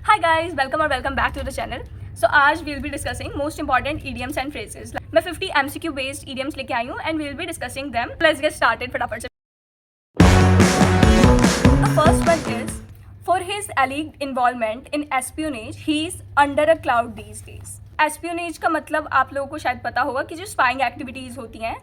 Hi guys, welcome or welcome back to the channel. So आज we'll be discussing most important idioms and phrases. मैं 50 MCQ based idioms लेके आई हूँ and we'll be discussing them. Let's get started फटाफट से. The first one is for his alleged involvement in espionage, he is under a cloud these days. Espionage का मतलब आप लोगों को शायद पता होगा कि जो spying activities होती हैं,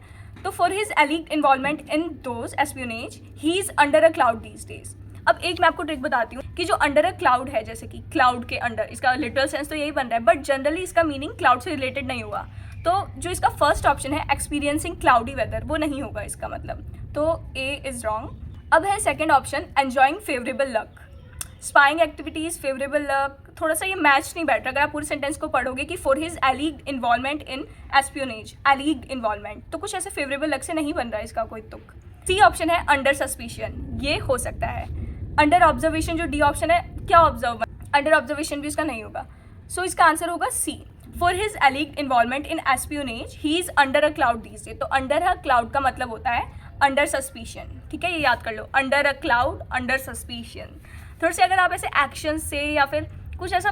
तो for his alleged involvement in those espionage, he is under a cloud these days. अब एक मैं आपको ट्रिक बताती हूँ कि जो अंडर अ क्लाउड है, जैसे कि क्लाउड के अंडर, इसका लिटरल सेंस तो यही बन रहा है, बट जनरली इसका मीनिंग क्लाउड से रिलेटेड नहीं होगा. तो जो इसका फर्स्ट ऑप्शन है एक्सपीरियंसिंग क्लाउडी वेदर, वो नहीं होगा इसका मतलब, तो ए इज़ रॉन्ग. अब है second option enjoying favourable luck. Spying activities, favourable luck, थोड़ा सा ये मैच नहीं बैठ रहा. अगर आप पूरे सेंटेंस को पढ़ोगे कि for his alleged involvement in espionage, alleged involvement, तो कुछ ऐसे फेवरेबल लक से नहीं बन रहा है इसका कोई तुक. सी ऑप्शन है अंडर सस्पिशन, ये हो सकता है. अंडर ऑब्जर्वेशन जो डी ऑप्शन है, क्या ऑब्जर्व, अंडर ऑब्जर्वेशन भी इसका नहीं होगा. सो इसका आंसर होगा C. For his alleged involvement in espionage he is under a cloud these days. तो अंडर अ क्लाउड का मतलब होता है अंडर सस्पिशन. ठीक है, ये याद कर लो, under a cloud, under suspicion. थोड़ा से अगर आप ऐसे एक्शन से या फिर कुछ ऐसा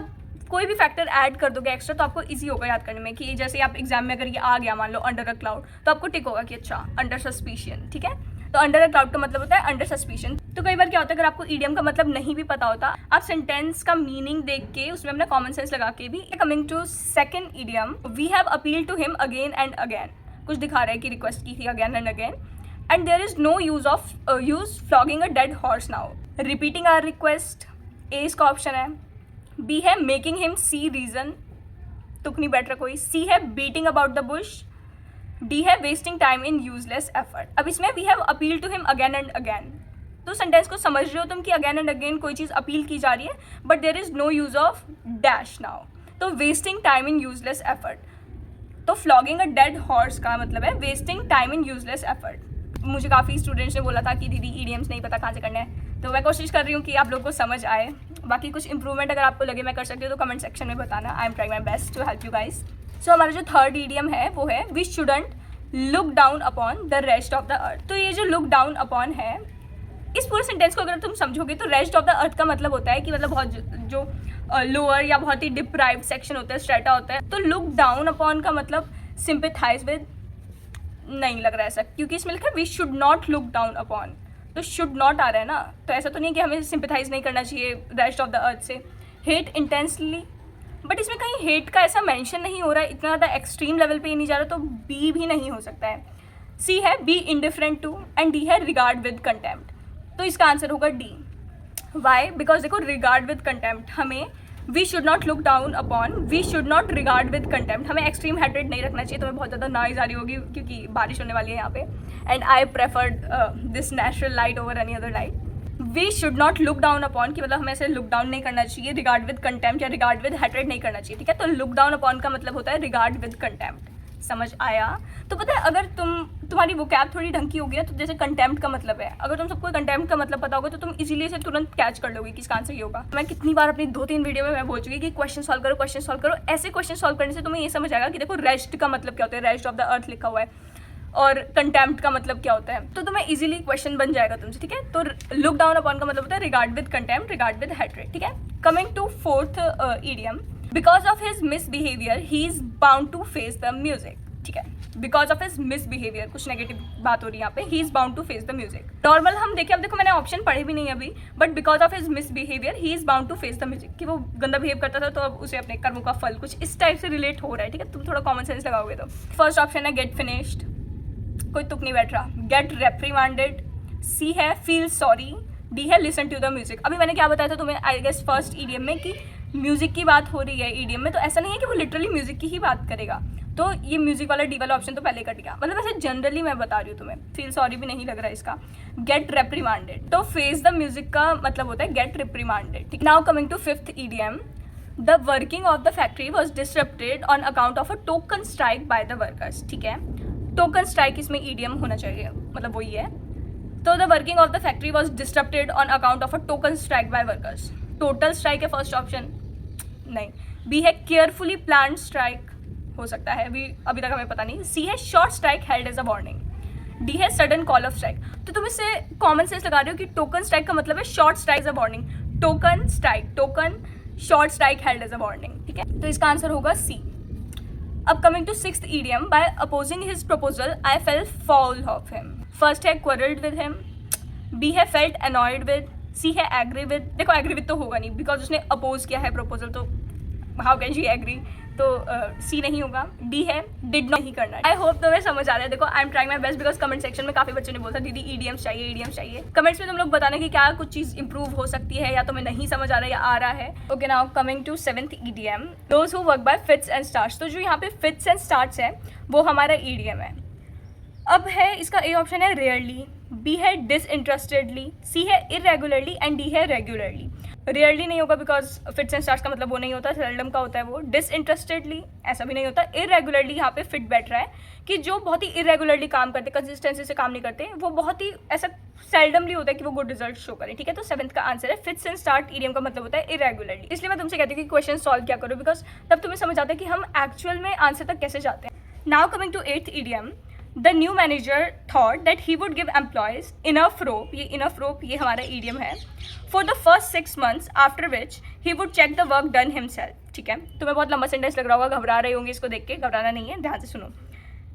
कोई भी फैक्टर ऐड कर दोगे एक्स्ट्रा, तो आपको इजी होगा याद करने में. कि जैसे आप एग्जाम में अगर ये आ गया मान लो अंडर अ क्लाउड, तो आपको टिक होगा कि अच्छा अंडर सस्पिशन. ठीक है, तो अंडर अ क्लाउड का मतलब होता है अंडर सस्पिशन. तो कई बार क्या होता है, अगर आपको ईडियम का मतलब नहीं भी पता होता, आप सेंटेंस का मीनिंग देख के उसमें अपना कॉमन सेंस लगा के भी. Coming to second idiom, we have appeal to him again and again. कुछ दिखा रहा है कि रिक्वेस्ट की थी again and again. And there is no use flogging a dead horse now. Repeating our request, A इसका ऑप्शन है. B है मेकिंग हिम सी रीजन, तुक नहीं बैठ रहा कोई. सी है beating about the bush. D है wasting time in useless effort. अब इसमें we have appeal to him again and again, तो सेंटेंस को समझ रहे हो तुम कि अगेन एंड अगेन कोई चीज़ अपील की जा रही है, but there is no use of dash now. तो wasting time in useless effort, तो फ्लॉगिंग अ डेड हॉर्स का मतलब है wasting time in useless effort. मुझे काफ़ी स्टूडेंट्स ने बोला था कि दीदी ईडियम्स नहीं पता कहाँ से करना है, तो मैं कोशिश कर रही हूँ कि आप लोग को समझ आए. बाकी कुछ इंप्रूवमेंट अगर आपको लगे मैं कर सकती हूँ तो कमेंट सेक्शन में बताना. I am trying my best to help you guys. So हमारा जो थर्ड ईडियम है वो है we shouldn't look down upon the rest of the earth. तो ये जो लुक डाउन अपॉन है, इस पूरे सेंटेंस को अगर तुम समझोगे तो रेस्ट ऑफ द अर्थ का मतलब होता है कि मतलब बहुत जो लोअर या बहुत ही डिप्राइव्ड सेक्शन होता है, स्ट्रेटा होता है. तो लुक डाउन अपॉन का मतलब सिंपैथाइज विद नहीं लग रहा है ऐसा, क्योंकि इसमें लिखा है we should not look down upon, तो शुड नॉट आ रहा है ना. तो ऐसा तो नहीं कि हमें सिंपैथाइज नहीं करना चाहिए रेस्ट ऑफ द अर्थ से. हेट इंटेंसली, बट इसमें कहीं हेट का ऐसा मेंशन नहीं हो रहा है, इतना ज़्यादा एक्सट्रीम लेवल पे ही नहीं जा रहा, तो बी भी नहीं हो सकता है. सी है B indifferent to, and D है रिगार्ड विद कंटेम्प्ट. तो इसका आंसर होगा डी. वाई? बिकॉज देखो रिगार्ड विद कंटेम्प्ट, हमें we should not look down upon, we should not regard with contempt, हमें एक्सट्रीम हेट्रेड नहीं रखना चाहिए. तो मैं बहुत ज़्यादा नॉइज़ आ रही होगी क्योंकि बारिश होने वाली है यहाँ पे, and I preferred this natural light over any other light. We should not look down upon कि मतलब हमें ऐसे लुक डाउन नहीं करना चाहिए, रिगार्ड विद कंटेम्प्ट या रिगार्ड विद हेट्रेड नहीं करना चाहिए. ठीक है, तो लुक डाउन अपॉन का मतलब होता है रिगार्ड विद कंटेम्प्ट. समझ आया? तो पता है अगर तुम्हारी वोकैब थोड़ी ढंग की होगी ना, तो जैसे कंटेम्प्ट का मतलब है, अगर तुम सबको कंटेम्प्ट का मतलब पता होगा तो तुम इजीली इसे तुरंत कैच कर लोगे कि इसका आंसर ये होगा. मैं कितनी बार अपनी 2-3 वीडियो में मैं बोल चुकी कि क्वेश्चन सॉल्व करो, क्वेश्चन सॉल्व करो. ऐसे क्वेश्चन सॉल्व करने से तुम्हें ये समझ आएगा कि देखो रेस्ट का मतलब क्या होता है, रेस्ट ऑफ द अर्थ लिखा हुआ है, और कंटेम्प्ट का मतलब क्या होता है, तो तुम्हें इजीली क्वेश्चन बन जाएगा तुमसे. ठीक है, तो लुक डाउन अपॉन का मतलब होता है regard with contempt, regard with hatred. ठीक है, coming to fourth idiom, because of his misbehaviour he is bound to face the music. ठीक है, बिकॉज ऑफ हिज मिसबिहेवियर, कुछ नेगेटिव बात हो रही है यहाँ पे, he is bound to face the music. Normal हम देखें, अब देखो मैंने ऑप्शन पढ़े भी नहीं अभी, but because of his misbehaviour he is bound to face the music, कि वो गंदा बिहेव करता था तो अब उसे अपने कर्मों का फल, कुछ इस टाइप से रिलेट हो रहा है. ठीक है, तुम थोड़ा कॉमन सेंस लगाओगे तो. फर्स्ट ऑप्शन है गेट फिनिश्ड, कोई तुक नहीं बैठ रहा. गेट रेप्रीमांडेड. सी है फील सॉरी. डी है लिसन टू द म्यूजिक. अभी मैंने क्या बताया था तुम्हें आई गेस फर्स्ट ईडियम में कि म्यूजिक की बात हो रही है ईडियम में, तो ऐसा नहीं है कि वो लिटरली म्यूजिक की ही बात करेगा. तो ये म्यूजिक वाला डी वाला ऑप्शन तो पहले कट गया, मतलब ऐसे जनरली मैं बता रही हूँ तुम्हें. फील सॉरी भी नहीं लग रहा है इसका. गेट रेप्रीमांडेड, तो फेस द म्यूजिक का मतलब होता है गेट रिप्रीमांडेड. ठीक, now coming to fifth idiom, the working of the factory was disrupted on account of a token strike by the workers. ठीक है, टोकन स्ट्राइक इसमें ईडियम होना चाहिए, मतलब वही है. तो the working of the factory was disrupted on account of a token strike by workers. Total strike है फर्स्ट ऑप्शन, नहीं. बी है केयरफुली प्लान स्ट्राइक, हो सकता है, अभी तक हमें पता नहीं. सी है short strike held as a warning. D है सडन कॉल ऑफ स्ट्राइक. तो तुम इससे कॉमन सेंस लगा रहे हो कि टोकन स्ट्राइक का मतलब है short strike as a warning. Token strike, token short strike held as a warning, ठीक है, तो इसका आंसर होगा सी। अब coming to sixth idiom, by opposing his proposal I felt foul of him. First है क्वारल्ड विद हिम, बी है felt annoyed with, C है agree with. देखो एग्री विद तो होगा नहीं बिकॉज उसने अपोज किया है प्रपोजल, तो हाउ कैन शी एग्री, तो सी नहीं होगा। डी है डिड नॉट, नहीं करना। आई होप तुम्हें समझ आ रहा है। देखो आई am trying my best because comment section में काफी बच्चों ने बोला दीदी ईडीएम्स चाहिए, ईडीएम्स चाहिए। कमेंट्स में तुम लोग बताना कि क्या कुछ चीज इंप्रूव हो सकती है या तुम्हें नहीं समझ आ रहा है या आ रहा है। Okay now coming to seventh idiom, those who work by fits and starts. तो जो यहाँ पे फिट्स एंड स्टार्ट्स है वो हमारा ईडीएम है। अब है इसका ए ऑप्शन है रेयरली, बी है डिसइंटरेस्टेडली, सी है इरेगुलरली एंड डी है रेगुलरली। रेयरली नहीं होगा बिकॉज फिट्स एंड स्टार्ट्स का मतलब वो नहीं होता, सेल्डम का होता है वो। डिसइंटरेस्टेडली ऐसा भी नहीं होता। इरेगुलरली यहाँ पे फिट बैठ रहा है कि जो बहुत ही इरेगुलरली काम करते, कंसिस्टेंसी से काम नहीं करते, वो बहुत ही ऐसा सेल्डमली होता है कि वो गुड रिजल्ट शो करें, ठीक है। तो सेवंथ का आंसर है फिट्स एंड स्टार्ट ईडीएम का मतलब होता है इरेगुलरली। इसलिए मैं तुमसे कहती हूँ कि क्वेश्चन सॉल्व क्या करो बिकॉज तब तुम्हें समझ आता है कि हम एक्चुअल में आंसर तक कैसे जाते हैं। Now coming to eighth idiom, the new manager thought that he would give employees enough rope, ये इनफ रोप ये हमारा ईडीएम है, for the first 6 months after which he would check the work done himself, ठीक है। तुम्हें बहुत लंबा sentence लग रहा होगा, घबरा रहे होंगे इसको देख के, घबराना नहीं है, ध्यान से सुनो।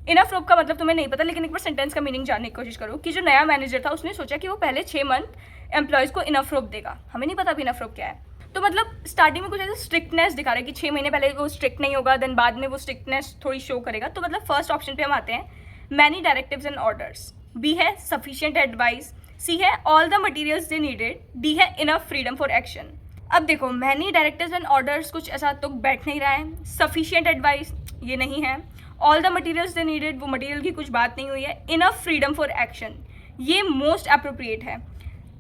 इनफ रोप का मतलब तुम्हें नहीं पता, लेकिन एक बार सेंटेंस का मीनिंग जानने की कोशिश करो कि जो नया मैनेजर था उसने सोचा कि वो पहले 6 month एम्प्लॉयज को इनफ रोप देगा। हमें नहीं पता अभी इनफ रोप क्या है, तो मतलब स्टार्टिंग में कुछ ऐसा स्ट्रिक्टनेस दिखा रहा है कि 6 महीने पहले वो स्ट्रिक्ट नहीं होगा, देन बाद में वो स्ट्रिक्टनेस थोड़ी शो करेगा। तो मतलब फर्स्ट ऑप्शन पे हम आते हैं, many directives and orders, B है सफिशिएंट एडवाइस, सी है all the materials they needed, D है इनफ फ्रीडम फॉर एक्शन। अब देखो मैनी डायरेक्टिव्स एंड ऑर्डर्स कुछ ऐसा तो बैठ नहीं रहा है, सफिशिएंट एडवाइस ये नहीं है, all the materials they needed वो मटेरियल की कुछ बात नहीं हुई है, इनफ फ्रीडम फॉर एक्शन ये मोस्ट अप्रोप्रिएट है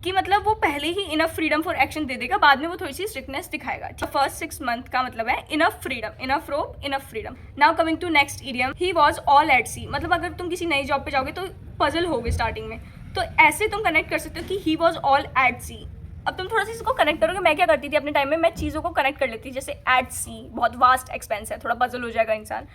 कि मतलब वो पहले ही इनफ फ्रीडम फॉर एक्शन दे देगा, बाद में वो थोड़ी सी स्ट्रिक्टनेस दिखाएगा। फर्स्ट 6 month का मतलब है enough freedom, enough rope, enough freedom. Now coming to next idiom, he was all at sea, मतलब अगर तुम किसी नई जॉब पे जाओगे तो पजल होगे स्टार्टिंग में, तो ऐसे तुम कनेक्ट कर सकते हो कि ही वाज ऑल एट सी। अब तुम थोड़ा सा इसको कनेक्ट करोगे, मैं क्या करती थी अपने टाइम में, मैं चीज़ों को कनेक्ट कर लेती थी, जैसे एट सी बहुत वास्ट एक्सपेंस है, थोड़ा पजल हो जाएगा इंसान,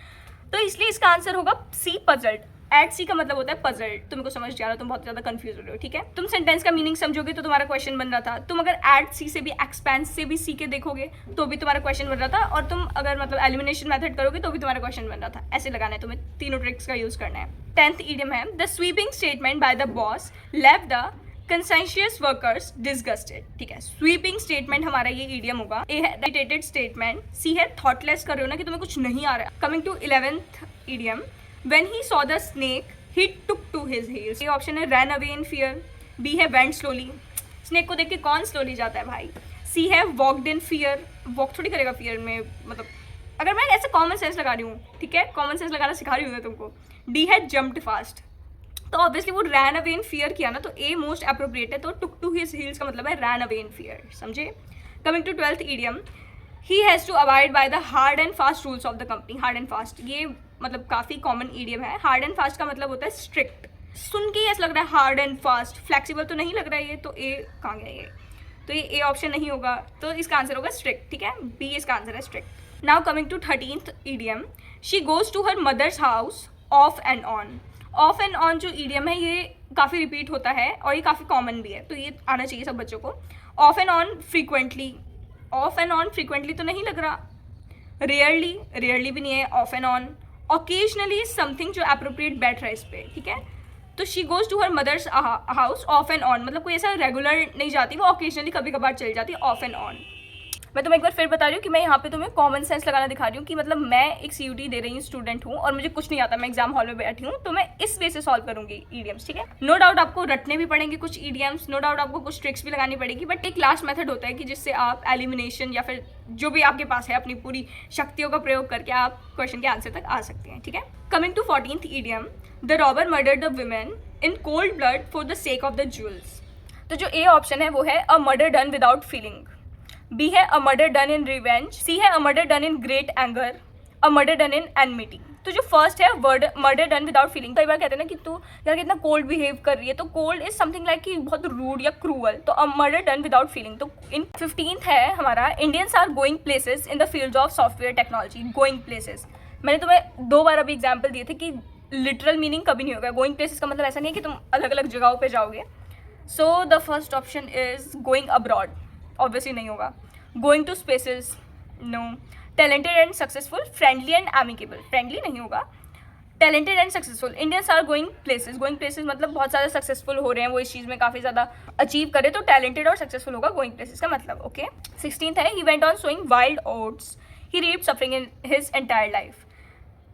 तो इसलिए इसका आंसर होगा सी, पजल्ड। एट सी का मतलब होता है पजल्ड। तुमको समझ जा रहा है, तुम बहुत ज़्यादा कंफ्यूज हो रहे हो, ठीक है। तुम सेंटेंस का मीनिंग समझोगे तो तुम्हारा क्वेश्चन बन रहा था, तुम अगर एट सी से भी एक्सपेंस से भी सी के देखोगे तो भी तुम्हारा क्वेश्चन बन रहा था, और तुम अगर मतलब एलिमिनेशन मेथड करोगे तो भी तुम्हारा क्वेश्चन बन रहा था। ऐसे लगाना है तुम्हें, तीनों ट्रिक्स का यूज करना है। 10th ईडियम है, the sweeping statement by the boss left the कंसेंशियस workers disgusted, ठीक है। स्वीपिंग स्टेटमेंट हमारा ये ईडियम होगा। ए है इरिटेटेड स्टेटमेंट, सी है थॉटलेस कर रहे हो ना कि तुम्हें कुछ नहीं आ रहा है। Coming to 11th idiom, when he saw the snake he took to his heels, ये ऑप्शन है ran away in fear, B है went slowly, स्नेक को देख के कौन स्लोली जाता है भाई, सी है walked in fear, वॉक थोड़ी करेगा फियर में, मतलब अगर मैं ऐसे कॉमन सेंस लगा रही हूँ, ठीक है, कॉमन सेंस लगाना सिखा रही हूँ मैं तुमको। डी है jumped fast, तो ऑब्वियसली वो ran away in fear किया ना, तो ए मोस्ट अप्रोप्रिएट है, तो took to his heels का मतलब है ran away in fear, समझे। Coming to 12th idiom, he has to abide by the hard and fast rules of the company, hard and fast ये मतलब काफ़ी common idiom है। हार्ड एंड फास्ट का मतलब होता है स्ट्रिक्ट। सुन के ऐसा लग रहा है हार्ड एंड फास्ट, फ्लेक्सिबल तो नहीं लग रहा है ये, तो ए कहाँ गया ये, तो ये ए ऑप्शन नहीं होगा, तो इसका आंसर होगा स्ट्रिक्ट, ठीक है, बी इसका आंसर है strict. Now coming to 13th idiom, she goes to her mother's house off and on. Off and on जो ईडियम है ये काफ़ी रिपीट होता है और ये काफ़ी कॉमन भी है, तो ये आना चाहिए सब बच्चों को। Off and on frequently, off and on frequently तो नहीं लग रहा, रेयरली, रेयरली भी नहीं है, off and on. Occasionally something जो अप्रोप्रिएट बैठ रहा है इस पर, ठीक है। तो she goes to her mother's house off and on, मतलब कोई ऐसा रेगुलर नहीं जाती, वो ओकेजनली कभी कभार चली जाती है, ऑफ एंड ऑन। मैं तुम्हें एक बार फिर बता रही हूँ कि मैं यहाँ पे तुम्हें कॉमन सेंस लगाना दिखा रही हूँ कि मतलब मैं एक CUT दे रही हूँ, स्टूडेंट हूँ और मुझे कुछ नहीं आता, मैं एग्जाम हॉल में बैठी हूँ, तो मैं इस वे से सॉल्व करूँगी ईडियम्स, ठीक है। नो डाउट आपको रटने भी पड़ेंगे कुछ ईडियम्स, नो डाउट आपको कुछ ट्रिक्स भी लगानी पड़ेगी, बट एक लास्ट मेथड होता है कि जिससे आप एलिमिनेशन या फिर जो भी आपके पास है अपनी पूरी शक्तियों का प्रयोग करके आप क्वेश्चन के आंसर तक आ सकते हैं, ठीक है। Coming to 14th idiom, the robber murdered the women in cold blood for the sake of the jewels. तो जो ए ऑप्शन है वो है a murder done without feeling, B है a murder done in revenge, C है a murder done in great anger, a murder done in enmity. तो जो first है मर्डर डन विदाउट फीलिंग, कई बार कहते हैं ना कि तू यार कितना कोल्ड बिहेव कर रही है, तो कोल्ड इज समथिंग लाइक कि बहुत रूड या क्रूअल, तो a murder done without feeling. तो इन 15th है हमारा, Indians are going places in the field of software technology. Going places मैंने तुम्हें 2 बार अभी एग्जाम्पल दिए थे कि लिटरल मीनिंग कभी नहीं होगा। गोइंग प्लेसेस का मतलब ऐसा नहीं है कि तुम अलग अलग जगहों पर जाओगे। So the first option is going abroad, obviously नहीं होगा। Going to spaces, no. Talented and successful, friendly and amicable, friendly नहीं होगा। Talented and successful, Indians are going places, going places मतलब बहुत ज़्यादा सक्सेसफुल हो रहे हैं, वो इस चीज़ में काफ़ी ज़्यादा अचीव करे, तो टैलेंटेड और सक्सेसफुल होगा गोइंग प्लेसेस का मतलब, ओके। 16th है, he went on sowing wild oats, he reaped suffering in his entire life.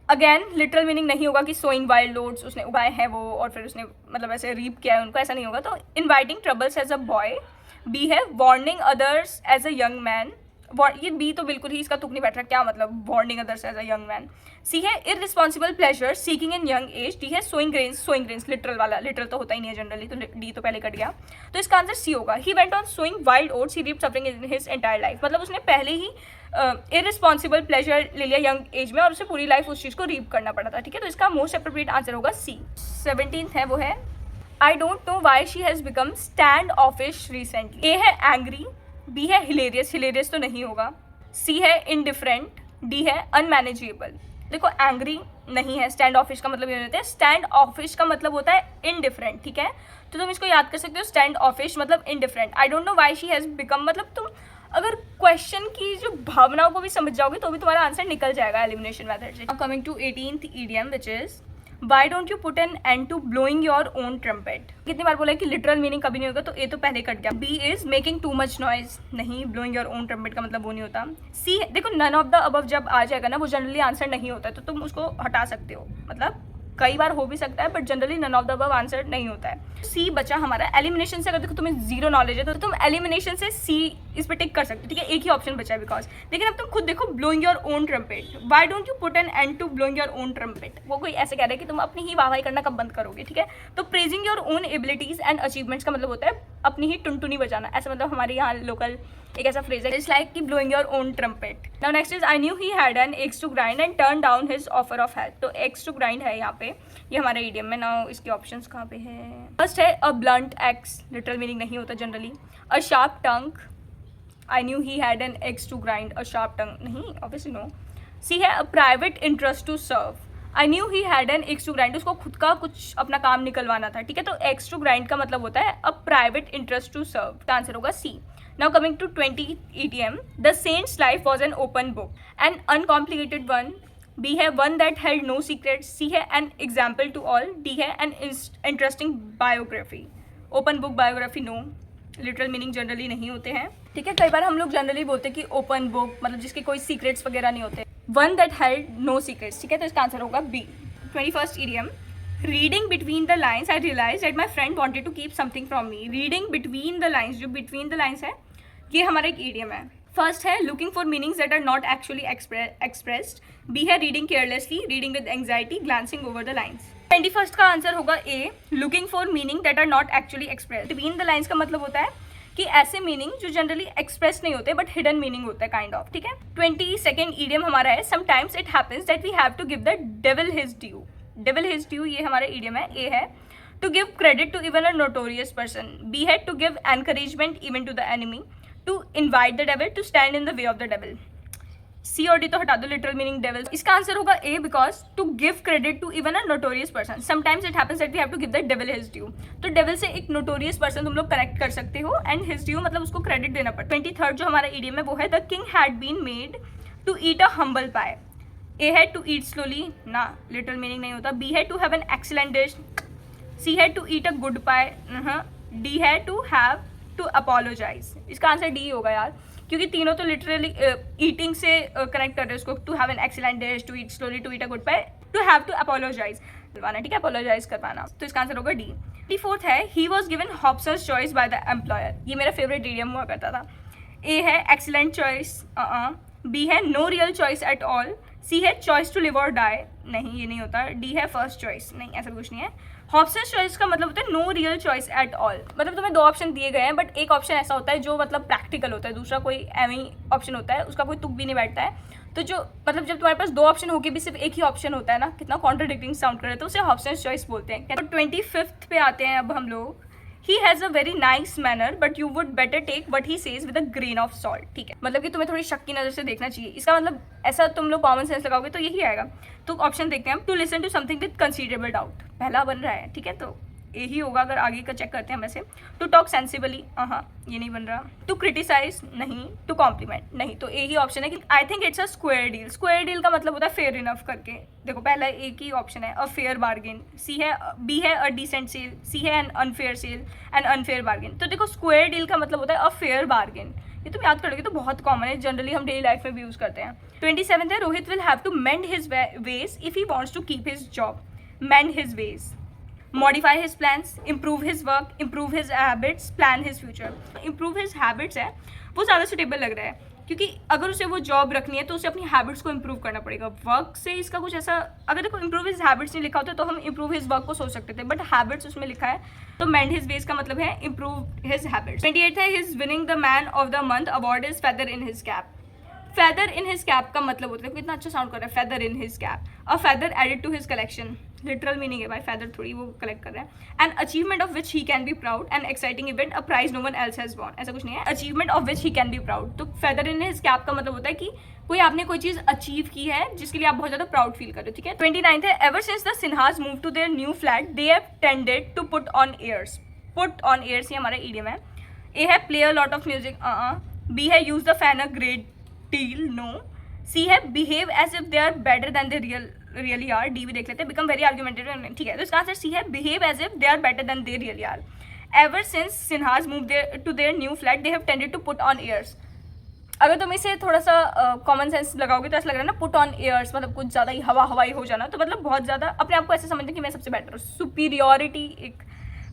Again literal meaning नहीं होगा कि सोइंग वाइल्ड ओट्स उसने उगाए हैं वो और फिर उसने मतलब ऐसे रीप किया है उनको, ऐसा नहीं होगा। तो inviting troubles as a boy. B है warning others as a young man, ये बी तो बिल्कुल ही इसका तुक नहीं बैठ रहा, क्या मतलब warning others as a young man. C है irresponsible pleasure seeking in young age. D है सोइंग ग्रेन्स लिटरल वाला, लिटरल तो होता ही नहीं है जनरली, तो डी तो पहले कट गया, तो इसका आंसर सी होगा। He went on sowing wild oats, he reaped suffering in his entire life, मतलब उसने पहले ही इररिस्पॉन्सिबल प्लेजर ले लिया यंग एज में और उसे पूरी लाइफ उस चीज़ को रीप करना पड़ा था, ठीक है। तो इसका मोस्ट अप्रोप्रिएट आंसर होगा सी। 17th है, वो है I don't know why she has become standoffish recently. A है एंग्री, बी है हिलेरियस, हिलेरियस तो नहीं होगा, सी है इनडिफरेंट, डी है अनमैनेजेबल। देखो एंग्री नहीं है, स्टैंड ऑफिश का मतलब ये होता है, स्टैंड ऑफिश का मतलब होता है इनडिफरेंट, ठीक है। तो तुम इसको याद कर सकते हो, स्टैंड ऑफिश मतलब indifferent. I don't know why she has become मतलब तुम अगर क्वेश्चन की जो भावनाओं को भी समझ जाओगे तो भी तुम्हारा आंसर निकल जाएगा एलिमिनेशन मेथड से। Coming to 18th idiom which is why don't you put an end to blowing your own trumpet. कितनी बार बोला है कि लिटरल मीनिंग कभी नहीं होगा, तो ए तो पहले कट गया। B is making too much noise, नहीं, ब्लोइंग योर ओन ट्रम्पेट का मतलब वो नहीं होता। सी देखो नन ऑफ द अबव जब आ जाएगा ना, वो जनरली आंसर नहीं होता है, तो तुम उसको हटा सकते हो, मतलब कई बार हो भी सकता है but generally none of the above answer नहीं होता है। सी बचा हमारा एलिमिनेशन से। अगर देखो तुम्हें जीरो नॉलेज है तो तुम एलिमिनेशन से सी इस पर टिक कर सकते हो, ठीक है, एक ही ऑप्शन बचा है बिकॉज। लेकिन अब तुम खुद देखो, blowing your own trumpet, why don't you put an end to blowing your own trumpet, वो कोई ऐसे कह रहा है कि तुम अपनी ही वाहवाही करना कब बंद करोगे, ठीक है। तो praising your own abilities and achievements का मतलब होता है अपनी ही टुनटुनी बजाना, ऐसा मतलब हमारे यहाँ लोकल एक ऐसा फ्रेज है, इट्स लाइक कि blowing your own trumpet. Now next is I knew he had an axe to grind and turn down his offer of help. तो एक्स टू ग्राइंड है यहाँ पे, ये हमारे ईडियम में। नाउ इसके ऑप्शंस कहाँ पे है? फर्स्ट है a blunt axe, literal meaning नहीं होता generally. A sharp tongue, I knew he had an axe to grind, a sharp tongue नहीं, ऑब्वियसली नो। सी है a private interest to serve, I knew he had an axe to grind, उसको खुद का कुछ अपना काम निकलवाना था, ठीक है। तो एक्स टू ग्राइंड का मतलब होता है a private interest to serve, का आंसर होगा C. Now coming to 20 ETM, the saint's life was an open book, an uncomplicated one. B है one that held no secrets. C है an example to all. D है an interesting biography. Open book biography no. Literal meaning generally नहीं होते हैं, ठीक है। कई बार हम लोग जनरली बोलते हैं कि ओपन बुक मतलब जिसके कोई सीक्रेट्स वगैरह नहीं होते। One that held no secrets, ठीक है, तो इसका आंसर होगा B. 21st idiom, reading between the lines I realize that my friend wanted to keep something from me. Reading between the lines, जो बिटवीन द लाइन्स है ये हमारा एक इडियम है। फर्स्ट है looking for meanings that are not actually expressed. B है reading carelessly, reading with anxiety, glancing over the lines. 21st का answer होगा A, looking for meaning that are not actually expressed. Between the lines का मतलब होता है कि ऐसे meaning जो जनरली एक्सप्रेस नहीं होते बट हिडन मीनिंग होता है काइंड ऑफ, ठीक है। 22nd ईडियम हमारा है sometimes it happens that we have to give the devil his due. Devil his due ये हमारा ईडियम है। ए है to give credit to even a notorious person. B है to give encouragement even to the enemy. To invite the devil, to stand in the way of the devil. C और D तो हटा दो, literal meaning devil. इसका answer होगा A, because to give credit to even a notorious person, sometimes it happens that we have to give the devil his due. तो devil से एक notorious person तुम लोग कनेक्ट कर सकते हो एंड हिज ड्यू मतलब उसको क्रेडिट देना पड़ता है। 23rd जो हमारा इडियम है वो है the king had been made to eat a humble pie. A है टू ईट स्लोली, ना, लिटरल मीनिंग नहीं होता। बी है to have an excellent dish. C है to eat a good pie. D है टू हैव टू अपोलोजाइज। इसका answer D होगा यार, क्योंकि तीनों तो लिटरली ईटिंग से कनेक्ट कर रहे हैं उसको। To have an excellent dish, to eat slowly, to eat a good pie, to have to apologise करवाना, ठीक है, अपोलोजाइज करवाना। तो इसका आंसर होगा डी। 24th है he was given Hobson's choice by the employer. ये मेरा फेवरेट इडियम हुआ करता था। ए है एक्सीलेंट चॉइस, बी है no real choice at all. C है चॉइस टू लिव और डाई, नहीं ये नहीं होता। डी है फर्स्ट चॉइस, नहीं ऐसा कुछ नहीं है। हॉब्सन्स चॉइस का मतलब होता है no real choice at all, मतलब तुम्हें दो ऑप्शन दिए गए हैं बट एक ऑप्शन ऐसा होता है जो मतलब प्रैक्टिकल होता है, दूसरा कोई एवं ऑप्शन होता है उसका कोई तुक भी नहीं बैठता है। तो जो मतलब जब तुम्हारे पास दो ऑप्शन होके भी सिर्फ एक ही ऑप्शन होता है ना, कितना कॉन्ट्राडिक्टिंग साउंड कर रहे हैं, तो उसे हॉब्सन्स चॉइस बोलते हैं। तो 25th पे आते हैं अब हम लोग। He has a very nice manner but you would better take what he says with a grain of salt, ठीक है, मतलब कि तुम्हें थोड़ी शक की नज़र से देखना चाहिए। इसका मतलब ऐसा तुम लोग कॉमन सेंस लगाओगे तो यही आएगा। तो ऑप्शन देखते हैं हम। To listen to something with considerable doubt, पहला बन रहा है, ठीक है, तो ए ही होगा अगर आगे का चेक करते हैं वैसे। टू टॉक सेंसिबली, हाँ ये नहीं बन रहा। टू क्रिटिसाइज नहीं, टू कॉम्प्लीमेंट नहीं, तो ए ही ऑप्शन है कि I think it's a square deal. Square deal का मतलब होता है फेयर इनफ करके। देखो पहला एक ही ऑप्शन है, अ फेयर बार्गेन। सी है, बी है अ डिसेंट सेल, सी है an unfair sale, an unfair bargain. तो देखो स्क्वायर डील का मतलब होता है अ फेयर बार्गेन। ये तुम याद करोगे तो बहुत कॉमन है, जनरली हम डेली लाइफ में भी यूज करते हैं। 27 है, Rohit will have to mend his ways if he wants to keep his job. Mend his ways, modify his plans, improve his work, improve his habits, plan his future. Improve his habits है वो ज़्यादा suitable लग रहा है, क्योंकि अगर उसे वो जॉब रखनी है तो उसे अपनी हैबिट्स को इम्प्रूव करना पड़ेगा। वर्क से इसका कुछ ऐसा, अगर देखो इम्प्रूव हिज हैबिट्स नहीं लिखा होता तो हम इम्प्रूव हिज वर्क को सोच सकते थे, बट हैबिट्स उसमें लिखा है तो मेंड हिज वेज का मतलब है इम्प्रूव हिज हैबिट्स। 28 है, his winning the man of the month award is feather in his cap. Feather in his cap का मतलब होता है, कितना अच्छा साउंड कर रहा है, feather in his cap. A feather added to his collection, literal meaning है भाई, फेदर थोड़ी वो कलेक्ट कर रहा है। An achievement of which he can be proud, an exciting event, a prize no one else has won. ऐसा कुछ नहीं है, achievement of which he can be proud. तो फेदर इन हिज कैप का मतलब होता है कि कोई आपने कोई चीज अचीव की है जिसके लिए आप बहुत ज्यादा प्राउड फील कर रहे हो, ठीक है। 29 है, ever since the Sinhas move to their new flat they have tended to put on airs. Put on airs ये हमारा ईडियम है। ए है, play a lot of music, B है, use the fan a great deal, no. C है, behave as if they are better than they really are. D भी देख लेते हैं, बिकम वेरी आर्ग्यूमेंटेटिव, ठीक है। तो इसका आंसर सी है, behave as if they are better than they really are. Ever since Sinhas move to their new flat they have tended to put on airs. अगर तुम इसे थोड़ा सा कॉमन सेंस लगाओगे तो ऐसा लग रहा है ना, पुट ऑन एयर्स मतलब कुछ ज़्यादा ही हवाई हो जाना, तो मतलब बहुत ज़्यादा अपने आप को ऐसे समझते कि मैं सबसे बेटर हूँ, सुपीरियोरिटी एक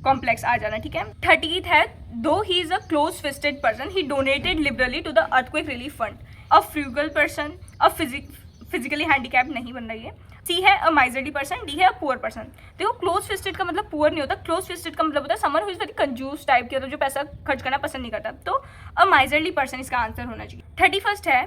कॉम्प्लेक्स आ जाना, ठीक है। 30th है, दो he is a close fisted person he donated liberally to the earthquake relief fund. A frugal person, a physically handicap नहीं बन रही है। सी है, अ माइजरली पर्सन, डी है, अ पुअर पर्सन। देखो क्लोज फिस्टेड का मतलब पुअर नहीं होता, क्लोज फिस्टेड का मतलब होता है समवन हु इज वेरी कंजूस टाइप के, जो पैसा खर्च करना पसंद नहीं करता, तो अ माइजरली पर्सन इसका आंसर होना चाहिए। 31st है,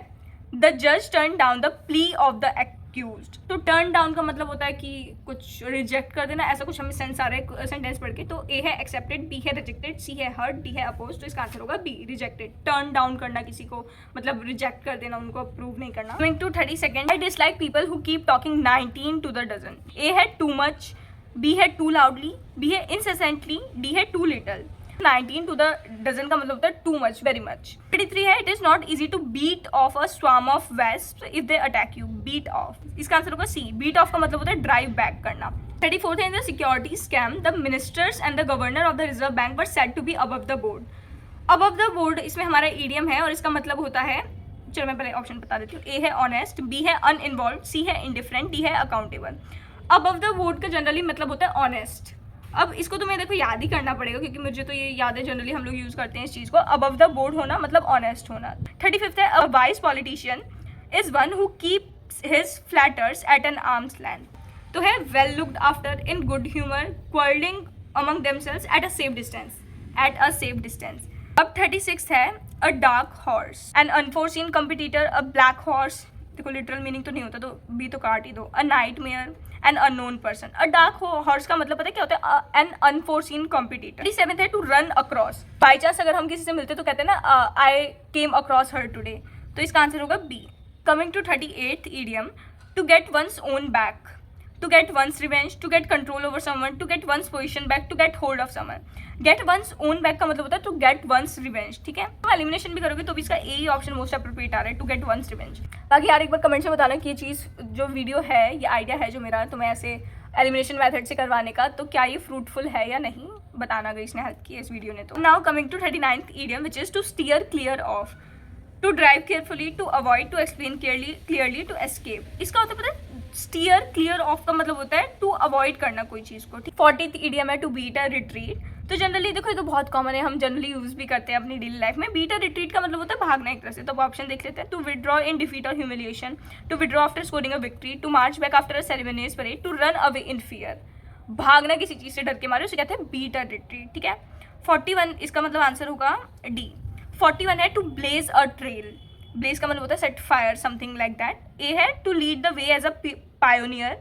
द जज turn down the plea of the accused. तो टर्न डाउन का मतलब होता है कि कुछ रिजेक्ट कर देना, ऐसा कुछ हमें सेंस आ रहा है सेंटेंस पढ़ के। तो ए है एक्सेप्टेड, बी है रिजेक्टेड, सी है हर्ट, डी है अपोज। तो इसका आंसर होगा बी, रिजेक्टेड। टर्न डाउन करना किसी को मतलब रिजेक्ट कर देना, उनको अप्रूव नहीं करना। Coming to 32nd, I dislike people who keep talking 19 to the dozen. A है टू मच, बी है टू लाउडली, बी है इंसेसेंटली, डी है too little. 19 to the dozen का मतलब होता है टू मच, वेरी मच। 33 है, it is not easy to beat off a swarm of wasp if they attack you. Beat off, इसका answer होगा C, beat of का मतलब होता है ड्राइव बैक करना। 34th है, in the security scam the ministers and the governor of the Reserve Bank were said to be above the board. Above the board इसमें हमारा ईडियम है और इसका मतलब होता है, चलो मैं पहले ऑप्शन बता देती हूँ। ए है ऑनेस्ट, बी है अनइन्वॉल्व, सी है इंडिफरेंट, डी है अकाउंटेबल। अबव द बोर्ड का जनरली मतलब होता है ऑनेस्ट। अब इसको तो मैं देखो याद ही करना पड़ेगा क्योंकि मुझे तो ये याद है, जनरली हम लोग यूज करते हैं इस चीज को। अबव द बोर्ड होना मतलब ऑनेस्ट होना। 35th है, a wise politician is one who keeps his flatterers at an arm's length. तो है well looked after, in good humour, quarrelling among themselves at a safe distance, at a safe distance. अब 36th है, a dark horse, an unforeseen competitor, a black horse. देखो literal meaning तो नहीं होता तो B तो काट ही दो। A nightmare, an unknown person. A dark horse का मतलब पता है क्या होता है, एन अनफोर्सीन कॉम्पिटिटर। 37th है, to run across. By chance अगर हम किसी से मिलते तो कहते हैं ना, आई केम अक्रॉस हर टुडे, तो इसका आंसर होगा B. Coming to 38th idiom, to get one's own back, to get one's revenge, to get control over someone, to get one's position back, to get hold of someone. get one's own back का मतलब होता है to get one's revenge, ठीक है। तो elimination भी करोगे तो भी इसका ए ही ऑप्शन मोस्ट अप्रोप्रिएट आ रहा है, to get one's revenge। बाकी यार एक बार कमेंट में बताना कि ये चीज़ जो वीडियो है, ये आइडिया है जो मेरा तो मैं ऐसे एलिमिनेशन मेथड से करवाने का, तो क्या ये फ्रूटफुल है या नहीं, बताना अगर इसने हेल्प की है इस वीडियो ने तो। Now coming to 39th idiom which is to steer clear of, to drive carefully, to avoid, to explain clearly, to escape. इसका होता है पता है, स्टीयर क्लियर ऑफ का मतलब होता है टू अवॉइड करना कोई चीज़ को, ठीक। 40th ईडियम है, टू बीट अ रिट्रीट। तो जनरली देखो ये तो बहुत कॉमन है, हम जनरली यूज भी करते हैं अपनी डेली लाइफ में। बीट अ रिट्रीट का मतलब होता है भागना एक तरह से, तो ऑप्शन देख लेते हैं। टू विड्रॉ इन डिफीट और humiliation, to withdraw after scoring a victory, to march back after a ceremonious parade, to run away in fear. भागना किसी चीज़ से डर के मारे उसे कहते हैं बीट अ रिट्रीट, ठीक है। 41 इसका मतलब आंसर होगा डी। 41 है, to blaze a trail. Blaze का मतलब होता है set fire, something like that. A है, to lead the way as a pioneer,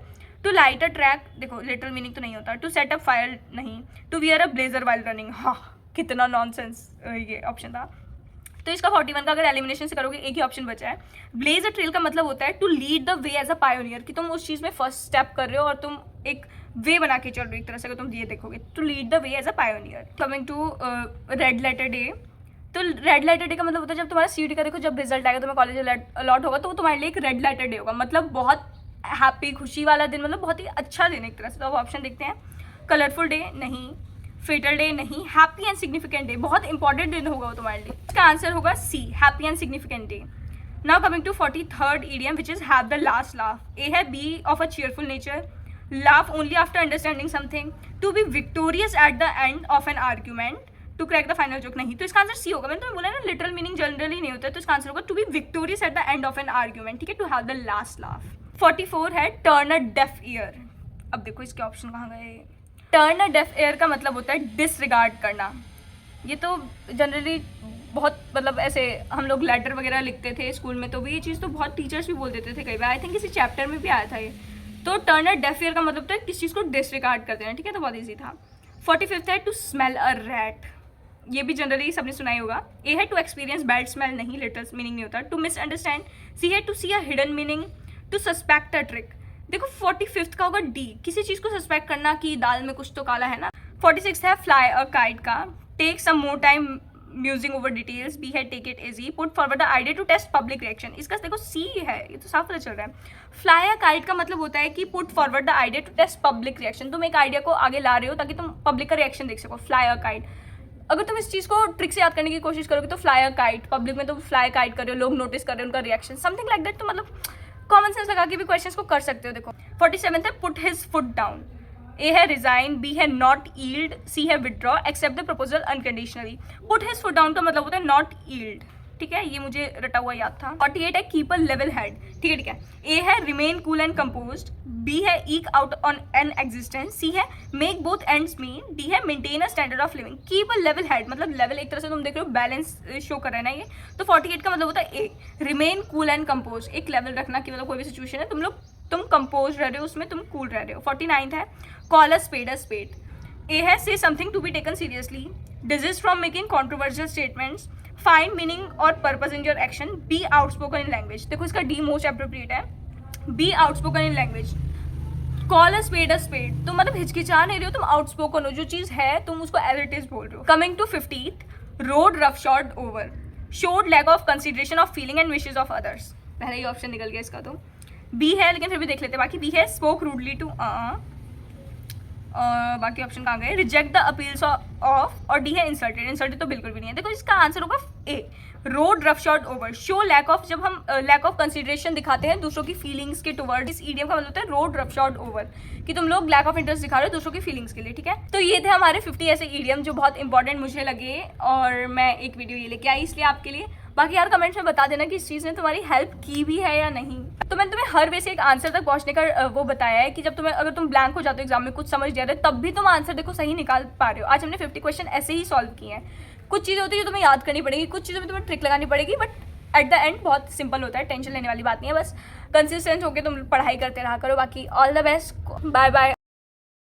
to light a track, देखो लिटरल मीनिंग तो नहीं होता। टू सेट अप फायर नहीं, to wear a blazer while running. हाँ कितना नॉनसेंस ये ऑप्शन था। तो इसका 41 का अगर एलिमिनेशन से करोगे एक ही ऑप्शन बचा है। ब्लेज अ ट्रेल का मतलब होता है to lead the way as a pioneer, कि तुम उस चीज़ में फर्स्ट स्टेप कर रहे हो और तुम एक वे बना के चल रहे हो एक तरह से, अगर तुम ये देखोगे, to lead the way as a pioneer. Coming to red letter day, तो रेड लेटर डे का मतलब होता है जब तुम्हारा सीटी का देखो जब रिजल्ट आएगा, तुम्हें कॉलेज अलॉट होगा, तो वो तुम्हारे लिए एक रेड लेटर डे होगा, मतलब बहुत हैप्पी, खुशी वाला दिन, मतलब बहुत ही अच्छा दिन एक तरह से। तो अब ऑप्शन देखते हैं, कलरफुल डे नहीं, फेटल डे नहीं, हैप्पी एंड सिग्निफिकेंट डे, बहुत इंपॉर्टेंट दिन होगा वो तुम्हारे लिए। इसका आंसर होगा C, happy and significant day. Now coming to 43rd idiom which is have the last laugh. A है be of a cheerful nature, laugh only after understanding something, to be victorious at the end of an argument, to crack the final joke नहीं। तो इसका answer C होगा। मैंने तुम्हें बोला ना literal meaning generally नहीं होता है, तो इसका आंसर होगा to be victorious at the end of an argument, ठीक है, to have the last laugh। 44 है turn a deaf ear। अब देखो इसके ऑप्शन कहाँ गए। टर्न अ डेफ एयर का मतलब होता है डिसरिगार्ड करना। ये तो जनरली बहुत मतलब ऐसे हम लोग लेटर वगैरह लिखते थे स्कूल में, तो भी ये चीज़ तो बहुत टीचर्स भी बोल देते थे कई बार, आई थिंक किसी चैप्टर में भी आया था ये। तो टर्न अ डेफ ईयर का मतलब होता है किस चीज़ को डिसरिगार्ड कर देना, ठीक है, तो बहुत ईजी था। 45th है टू स्मेल अ रैट, ये भी जनरली सबने सुना ही होगा। ए है टू एक्सपीरियंस बैड स्मेल नहीं, लिटरल मीनिंग नहीं होता। टू मिसअंडरस्टैंड, सी है to see a hidden meaning, to suspect a trick. देखो 45th का होगा डी, किसी चीज़ को सस्पेक्ट करना कि दाल में कुछ तो काला है ना। 46th है फ्लाई अ काइट का, take some more time musing over details, B है take it easy, put forward the idea to test public reaction. इसका देखो सी है, ये तो साफ पता चल रहा है। फ्लाई अ काइट का मतलब होता है कि put forward the idea to test public reaction, तुम एक आइडिया को आगे ला रहे हो ताकि तुम पब्लिक का रिएक्शन देख सको, फ्लाई अ काइट। अगर तुम इस चीज़ को ट्रिक से याद करने की कोशिश करोगे तो फ्लाई अ काइट, पब्लिक में तुम फ्लाई काइट कर रहे हो, लोग नोटिस कर रहे हो उनका रिएक्शन, समथिंग लाइक दैट। तो मतलब कॉमन सेंस लगा के भी क्वेश्चंस को कर सकते हो। देखो 47th है put his foot down, A है रिजाइन, बी है नॉट ईल्ड, सी है withdraw, accept the proposal unconditionally. Put his foot down का मतलब होता है नॉट ईल्ड, ठीक है, ये मुझे रटा हुआ याद था। 48 है कीप अ लेवल हेड, ठीक है। ए है remain cool and composed, B है eke out on an existence, C है make both ends meet, D है maintain a standard of living. Keep a level head मतलब लेवल एक तरह से तुम देख रहे हो बैलेंस शो कर रहा है ना ये। तो 48 का मतलब होता है ए रिमेन कूल एंड कंपोज, एक लेवल रखना कि मतलब कोई भी सिचुएशन है तुम कंपोज रह रहे हो उसमें, तुम कूल रह रहे हो। 49th है call a spade a spade, A है say something to be taken seriously, desist from making controversial statements, find meaning और purpose in your action, be outspoken in language. देखो इसका डी मोस्ट अप्रोप्रिएट है, be outspoken in language. Call a spade तो मतलब हिचकिचा नहीं रहे हो तुम, आउटस्पोकन हो, जो चीज़ है तुम उसको एज इट इज बोल रहे हो। Coming to 50th rode roughshod over, showed lack of consideration of feeling and wishes of others. पहले ही ऑप्शन निकल गया इसका, तो बी है लेकिन फिर भी देख लेते हैं बाकी। बी है स्पोक रूडली टू, बाकी ऑप्शन कहाँ गए, रिजेक्ट द अपील्स ऑफ, और डी है इंसल्टेड, इंसल्टेड तो बिल्कुल भी नहीं है। देखो इसका आंसर होगा A rode roughshod over, show lack of, जब हम लैक ऑफ कंसिडरेशन दिखाते हैं दूसरों की फीलिंग्स के टुवर्ड, इस ईडियम का मतलब होता है रोड रफ शॉट ओवर, कि तुम लोग लैक ऑफ इंटरेस्ट दिखा रहे हो दूसरों की फीलिंग्स के लिए, ठीक है। तो ये थे हमारे 50 ऐसे ईडियम जो बहुत इंपॉर्टेंट मुझे लगे, और मैं एक वीडियो ये लेके आई इसलिए आपके लिए। बाकी यार कमेंट्स में बता देना कि इस चीज़ ने तुम्हारी हेल्प की भी है या नहीं। तो मैंने तुम्हें हर वे से एक आंसर तक पहुंचने का वो बताया है कि जब तुम्हें, अगर तुम ब्लैंक हो जाते हो एग्जाम में, कुछ समझ नहीं आ रहा है, तब भी तुम आंसर देखो सही निकाल पा रहे हो। आज हमने 50 क्वेश्चन ऐसे ही सॉल्व किए हैं। कुछ चीज़ें होती है जो तुम्हें याद करनी पड़ेगी, कुछ चीज़ों में तुम्हें ट्रिक लगानी पड़ेगी, बट एट द एंड बहुत सिंपल होता है, टेंशन लेने वाली बात नहीं है। बस कंसिस्टेंट होकर तुम पढ़ाई करते रहा करो। बाकी all the best, bye bye.